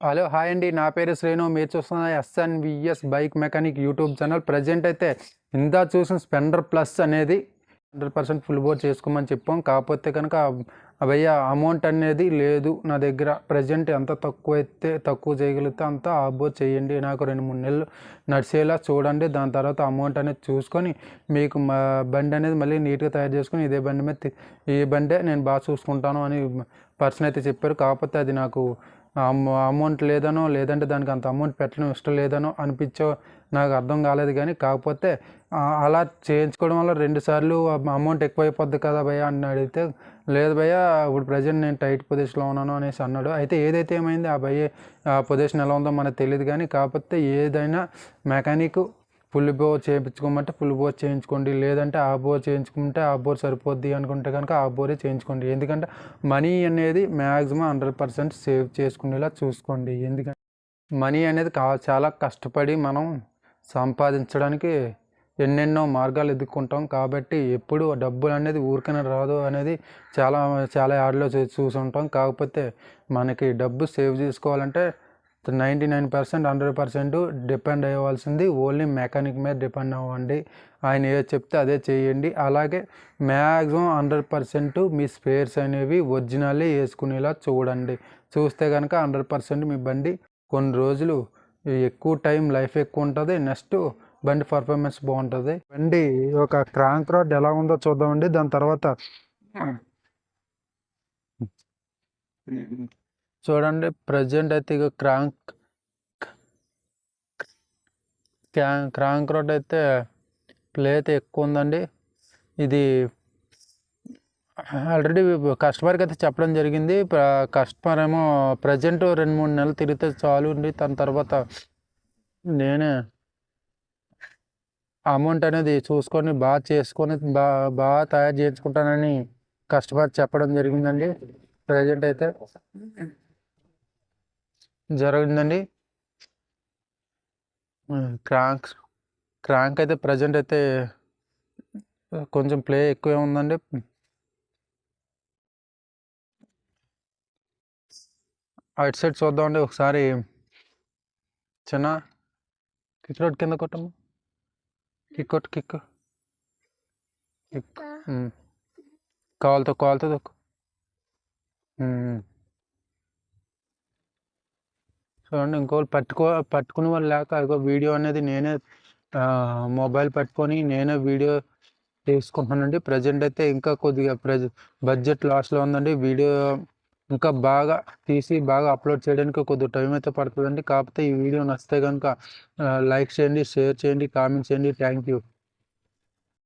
Hello! Hi అండి. నా పేరు శ్రీను. మీరు చూస్తున్న SNVS bike mechanic YouTube channel. Present అయితే ఇందాక చూసిన స్పెండర్ ప్లస్ అనేది 100% ఫుల్ బోర్ చేసుకోమని చెప్పాం. కాకపోతే కనుక భయ్యా అమౌంట్ అనేది లేదు నా దగ్గర. ప్రెజెంట్ ఎంత తక్కువైతే తక్కువ చేయగలిగితే అంత ఆఫ్ బోర్ చేయండి. నాకు 2, 3 నెలలు నడిచేలా చూడండి. దాని తర్వాత అమౌంట్ అనేది చూసుకొని మీకు బండి అనేది మళ్ళీ నీట్‌గా తయారు చేసుకొని ఇదే బండి మీద ఈ బండే నేను బాగా చూసుకుంటాను అని పర్సన్ అయితే చెప్పారు. కాకపోతే అది నాకు అమౌంట్ లేదనో, లేదంటే దానికి అంత అమౌంట్ పెట్టడం ఇష్టం లేదనో అనిపించో నాకు అర్థం కాలేదు కానీ, కాకపోతే అలా చేయించుకోవడం వల్ల 2 సార్లు అమౌంట్ ఎక్కువైపోద్ది కదా భయ్యా అని అడిగితే, లేదు భయ్యా ఇప్పుడు ప్రెజెంట్ నేను టైట్ పొజిషన్‌లో ఉన్నాను అనేసి అన్నాడు. అయితే ఏదైతే ఏమైంది ఆ భయ్య పొజిషన్ ఎలా ఉందో మనకు తెలీదు కానీ, కాకపోతే ఏదైనా మెకానిక్ ఫుల్ బోర్ చేయించుకోమంటే ఫుల్ బోర్ చేయించుకోండి. లేదంటే హాఫ్ బోర్ చేయించుకుంటే హాఫ్ బోర్ సరిపోద్ది అనుకుంటే కనుక హాఫ్ బోరే చేయించుకోండి. ఎందుకంటే మనీ అనేది మ్యాక్సిమం 100% సేవ్ చేసుకునేలా చూసుకోండి. ఎందుకంటే మనీ అనేది చాలా కష్టపడి మనం సంపాదించడానికి ఎన్నెన్నో మార్గాలు ఎదుర్కొంటాం. కాబట్టి ఎప్పుడు డబ్బులు అనేది ఊరికనే రాదు అనేది చాలా చాలా యాడ్లో చూసుంటాం. కాకపోతే మనకి డబ్బు సేవ్ చేసుకోవాలంటే 99% 100% డిపెండ్ అవ్వాల్సింది ఓన్లీ మెకానిక్ మీద డిపెండ్ అవ్వండి. ఆయన ఏది చెప్తే అదే చేయండి. అలాగే మ్యాక్సిమం 100% మీ స్పేర్స్ అనేవి ఒరిజినల్లే వేసుకునేలా చూడండి. చూస్తే కనుక 100% మీ బండి కొన్ని రోజులు ఎక్కువ టైం లైఫ్ ఎక్కువ ఉంటుంది. నెక్స్ట్ బండి పర్ఫార్మెన్స్ బాగుంటుంది. బండి ఒక క్రాంక్ రాడ్ ఎలా ఉందో చూద్దామండి. దాని తర్వాత చూడండి. ప్రజెంట్ అయితే ఇక క్రాంక్ రాడ్ అయితే ప్లే అయితే ఎక్కువ ఉందండి. ఇది ఆల్రెడీ కస్టమర్కి అయితే చెప్పడం జరిగింది. కస్టమర్ ఏమో ప్రజెంట్ 2-3 నెలలు తిరిగితే చాలు అండి, దాని తర్వాత నేనే అమౌంట్ అనేది చూసుకొని బాగా చేసుకొని బాగా తయారు చేయించుకుంటానని కస్టమర్ చెప్పడం జరిగిందండి. ప్రజెంట్ అయితే జరిగిందండి. క్రాంక్ అయితే ప్రజెంట్ అయితే కొంచెం ప్లే ఎక్కువే ఉందండి. అటు సైడ్ చూద్దామండి ఒకసారి. చిన్న కిక్ రోడ్ కింద కొట్టము. కిక్ కొట్టు, కిక్ కాలుతో తొక్కు. చూడండి, ఇంకోళ్ళు పట్టుకునే వాళ్ళు లేక అదిగో వీడియో అనేది నేనే మొబైల్ పట్టుకొని నేనే వీడియో తీసుకుంటున్నానండి. ప్రజెంట్ అయితే ఇంకా కొద్దిగా బడ్జెట్ లాస్లో ఉందండి. వీడియో ఇంకా బాగా తీసి బాగా అప్లోడ్ చేయడానికి కొద్దిగా టైం అయితే పడుతుందండి. కాకపోతే ఈ వీడియో నచ్చితే కనుక లైక్ చేయండి, షేర్ చేయండి, కామెంట్ చేయండి. Thank you.